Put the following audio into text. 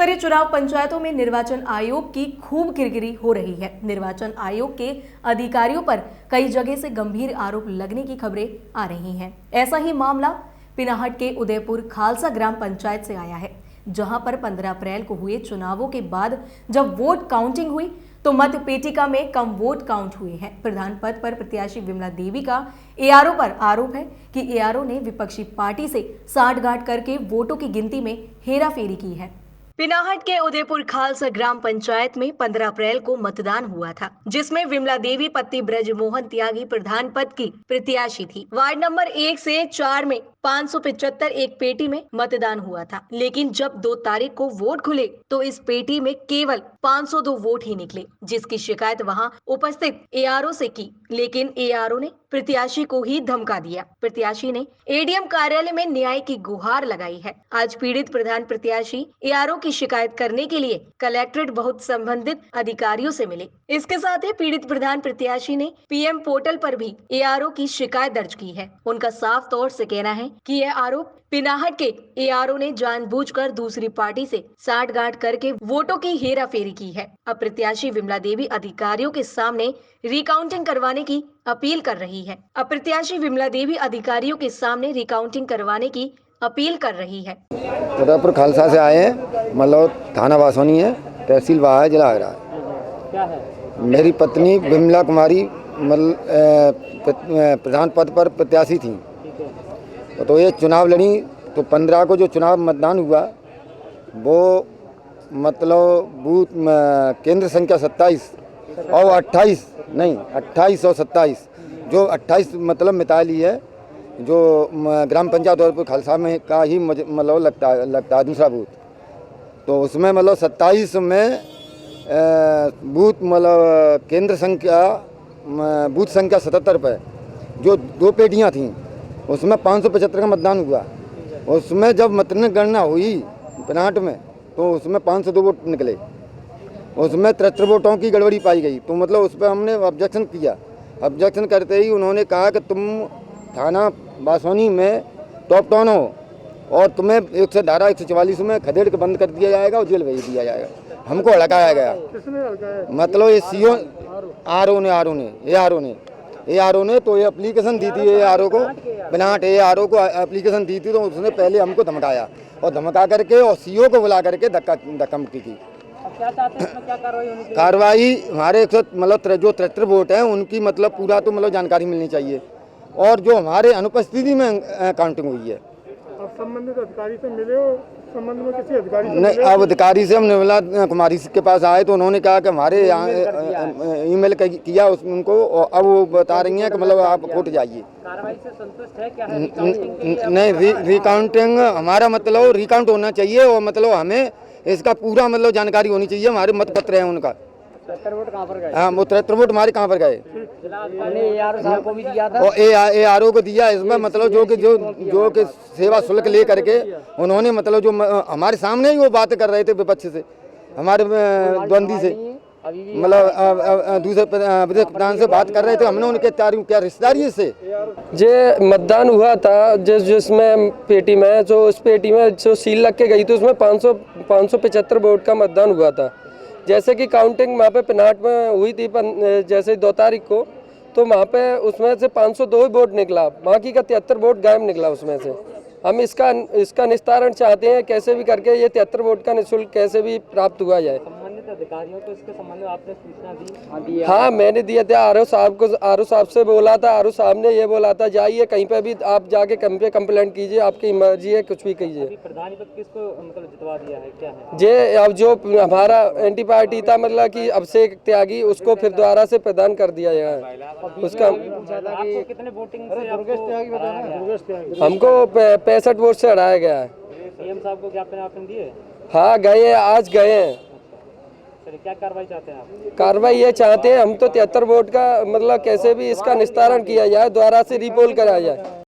त्रिस्तरीय चुनाव पंचायतों में निर्वाचन आयोग की खूब किरकिरी हो रही है। निर्वाचन आयोग के अधिकारियों पर कई जगह से गंभीर आरोप लगने की खबरें आ रही हैं। ऐसा ही मामला पिनाहट के उदयपुर खालसा ग्राम पंचायत से आया है, जहां पर 15 अप्रैल को हुए चुनावों के बाद जब वोट काउंटिंग हुई तो मत पेटिका में कम वोट काउंट हुए हैं। प्रधान पद पर प्रत्याशी विमला देवी का एआरओ पर आरोप है कि एआरओ ने विपक्षी पार्टी से साठगांठ करके वोटों की गिनती में हेराफेरी की है। पिनाहट के उदयपुर खालसा ग्राम पंचायत में 15 अप्रैल को मतदान हुआ था, जिसमें विमला देवी पत्नी ब्रजमोहन त्यागी प्रधान पद की प्रत्याशी थी। वार्ड नंबर 1 से 4 में 575 एक पेटी में मतदान हुआ था, लेकिन जब 2 तारीख को वोट खुले तो इस पेटी में केवल 502 वोट ही निकले, जिसकी शिकायत वहां उपस्थित एआरओ से की, लेकिन एआरओ ने प्रत्याशी को ही धमका दिया। प्रत्याशी ने एडीएम कार्यालय में न्याय की गुहार लगाई है। आज पीड़ित प्रधान प्रत्याशी एआरओ की शिकायत करने के लिए कलेक्ट्रेट बहुत संबंधित अधिकारियों से मिले। इसके साथ ही पीड़ित प्रधान प्रत्याशी ने पीएम पोर्टल पर भी एआरओ की शिकायत दर्ज की है। उनका साफ तौर से कहना है कि यह आरोप पिनाहट के एआरओ ने जानबूझकर दूसरी पार्टी से साठगांठ करके वोटों की हेराफेरी की है। अब प्रत्याशी विमला देवी अधिकारियों के सामने रिकाउंटिंग करवाने की अपील कर रही है। अब प्रत्याशी विमला देवी अधिकारियों के सामने रिकाउंटिंग करवाने की अपील कर रही है। उदयपुर खालसा से आए हैं, मतलब थाना वासोनी है, तहसील वहाँ है, जिला आगरा है। क्या है? मेरी पत्नी विमला कुमारी प्रधान पद पर प्रत्याशी थी। तो ये चुनाव लड़ी तो 15 को जो चुनाव मतदान हुआ वो मतलब बूथ केंद्र संख्या 27 और 28 नहीं 28 और 27 जो 28 मतलब मिताली है, जो ग्राम पंचायत उदयपुर खालसा में का ही मतलब लगता है दूसरा बूथ। तो उसमें मतलब 27 में बूथ मतलब केंद्र संख्या बूथ संख्या 77 पर जो 2 पेटियां थीं उसमें 575 का मतदान हुआ। उसमें जब मतगणना हुई पिनाहट में तो उसमें 502 वोट निकले। उसमें 73 वोटों की गड़बड़ी पाई गई। तो मतलब उस पर हमने ऑब्जेक्शन किया। ऑब्जेक्शन करते ही उन्होंने कहा कि तुम थाना बासोनी में टॉप टाउन हो और तुम्हें धारा 144 में खदेड़ के बंद कर दिया जाएगा और जेल भेज दिया जाएगा। हमको हड़काया गया। मतलब ये सीओ आर ओ ने तो ये एप्लीकेशन दी थी एआरओ को, पिनाहट एआरओ को एप्लीकेशन दी थी। तो उसने पहले हमको धमकाया और धमका करके और सीओ को बुला करके धमकी की। क्या चाहते हैं, इसमें क्या कार्रवाई होनी चाहिए? कार्रवाई हमारे मतलब जो 73 वोट हैं उनकी मतलब पूरा तो मतलब जानकारी मिलनी चाहिए और जो हमारे अनुपस्थिति में काउंटिंग हुई है। अब संबंधित अधिकारी से मिले हो? संबंध में किसी अधिकारी से नहीं, अब अधिकारी से हम विमला कुमारी के पास आए तो उन्होंने कहा कि हमारे ईमेल किया उनको और अब वो बता रही हैं कि मतलब आप कोर्ट जाइए। कार्रवाई से संतुष्ट है क्या? है नहीं, रिकाउंटिंग हमारा मतलब रिकाउंट होना चाहिए और मतलब हमें इसका पूरा मतलब जानकारी होनी चाहिए। हमारे मतपत्र हैं उनका। 73 वोट कहाँ पर गए? हाँ, वो 73 वोट हमारे कहाँ पर गए? एआरओ साहब को भी दिया था और एआरओ को दिया। इसमें मतलब जो कि सेवा शुल्क ले करके उन्होंने मतलब जो हमारे सामने ही वो बात कर रहे थे विपक्ष से, हमारे द्वंद्वी से, मतलब दूसरे प्रधान से बात कर रहे थे। हमने उनके क्या रिश्तेदारी से जे मतदान हुआ था जिसमें पेटी में जो उस पेटी में जो सील लग के गई थी उसमें 575 वोट का मतदान हुआ था। जैसे कि काउंटिंग वहाँ पे पिनाहट में हुई थी जैसे 2 तारीख को, तो वहाँ पे उसमें से 502 वोट निकला, बाकी का 73 वोट गायब निकला उसमें से। हम इसका निस्तारण चाहते हैं, कैसे भी करके ये 73 वोट का निःशुल्क कैसे भी प्राप्त हुआ जाए। संबंधित अधिकारियों को इसके संबंध में आपने सूचना दी? हाँ, मैंने दिया था आरओ साहब से बोला था। आरओ साहब ने ये बोला था जाइए कहीं पे भी आप जाके कंप्लेंट कीजिए, आपकी मर्जी है, कुछ भी कीजिए। प्रधान पद किसको मतलब जितवा दिया है, क्या है? जे अब जो हमारा एंटी पार्टी था मतलब कि अभिषेक त्यागी, उसको फिर दोबारा से प्रदान कर दिया गया है। उसका आपको कितने वोटिंग से हमको 65 वोट से हटाया गया है। सीएम साहब को ज्ञापन दिए? हाँ, गए, आज गए हैं। चलिए, क्या कार्रवाई चाहते हैं आप? कार्रवाई ये चाहते हैं हम तो 73 वोट का मतलब कैसे भी इसका निस्तारण किया जाए, दोबारा से रिपोल कराया जाए।